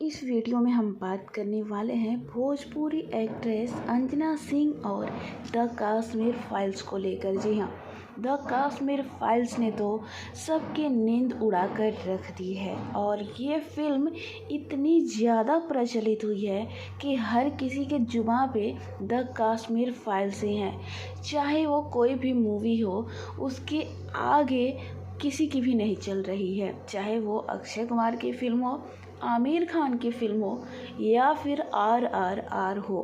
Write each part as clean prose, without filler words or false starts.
इस वीडियो में हम बात करने वाले हैं भोजपुरी एक्ट्रेस अंजना सिंह और द कश्मीर फाइल्स को लेकर। जी हाँ, द कश्मीर फाइल्स ने तो सबकी नींद उड़ाकर रख दी है और ये फिल्म इतनी ज़्यादा प्रचलित हुई है कि हर किसी के जुबान पे द कश्मीर फाइल्स ही हैं। चाहे वो कोई भी मूवी हो, उसके आगे किसी की भी नहीं चल रही है। चाहे वो अक्षय कुमार की फिल्म हो, आमिर खान की फिल्म हो या फिर RRR हो।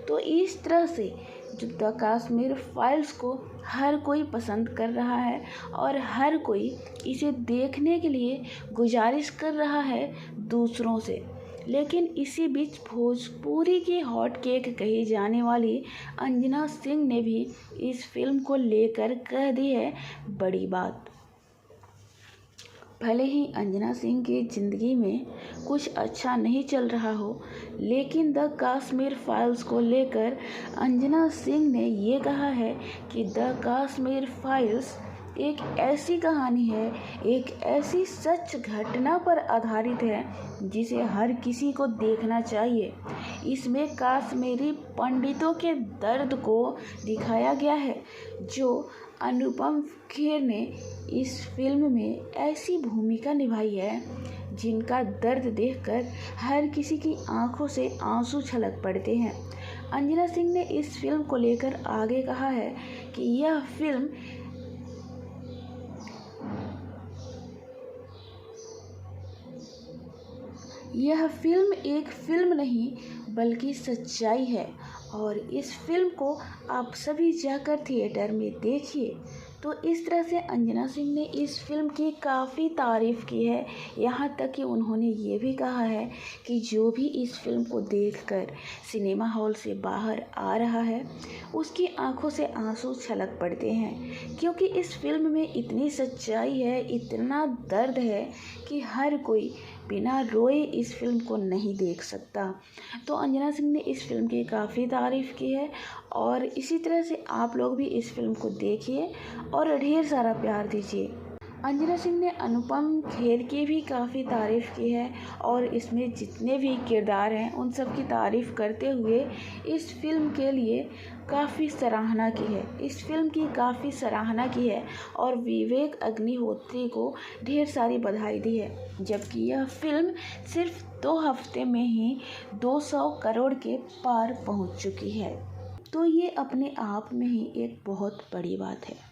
तो इस तरह से जो द कश्मीर फाइल्स को हर कोई पसंद कर रहा है और हर कोई इसे देखने के लिए गुजारिश कर रहा है दूसरों से। लेकिन इसी बीच भोजपुरी की हॉट केक कही जाने वाली अंजना सिंह ने भी इस फिल्म को लेकर कह दी है बड़ी बात। भले ही अंजना सिंह की ज़िंदगी में कुछ अच्छा नहीं चल रहा हो, लेकिन द कश्मीर फाइल्स को लेकर अंजना सिंह ने ये कहा है कि द कश्मीर फाइल्स एक ऐसी कहानी है, एक ऐसी सच घटना पर आधारित है जिसे हर किसी को देखना चाहिए। इसमें कश्मीरी पंडितों के दर्द को दिखाया गया है। जो अनुपम खेर ने इस फिल्म में ऐसी भूमिका निभाई है जिनका दर्द देखकर हर किसी की आंखों से आंसू छलक पड़ते हैं। अंजना सिंह ने इस फिल्म को लेकर आगे कहा है कि यह फिल्म एक फिल्म नहीं बल्कि सच्चाई है और इस फिल्म को आप सभी जाकर थिएटर में देखिए। तो इस तरह से अंजना सिंह ने इस फिल्म की काफ़ी तारीफ़ की है। यहाँ तक कि उन्होंने ये भी कहा है कि जो भी इस फिल्म को देखकर सिनेमा हॉल से बाहर आ रहा है उसकी आंखों से आंसू छलक पड़ते हैं, क्योंकि इस फिल्म में इतनी सच्चाई है, इतना दर्द है कि हर कोई बिना रोए इस फिल्म को नहीं देख सकता। तो अंजना सिंह ने इस फिल्म की काफ़ी तारीफ़ की है और इसी तरह से आप लोग भी इस फिल्म को देखिए और ढेर सारा प्यार दीजिए। अंजना सिंह ने अनुपम खेर की भी काफ़ी तारीफ़ की है और इसमें जितने भी किरदार हैं उन सब की तारीफ़ करते हुए इस फिल्म के लिए काफ़ी सराहना की है। इस फिल्म की काफ़ी सराहना की है और विवेक अग्निहोत्री को ढेर सारी बधाई दी है, जबकि यह फिल्म सिर्फ 2 हफ्ते में ही 200 करोड़ के पार पहुंच चुकी है। तो ये अपने आप में ही एक बहुत बड़ी बात है।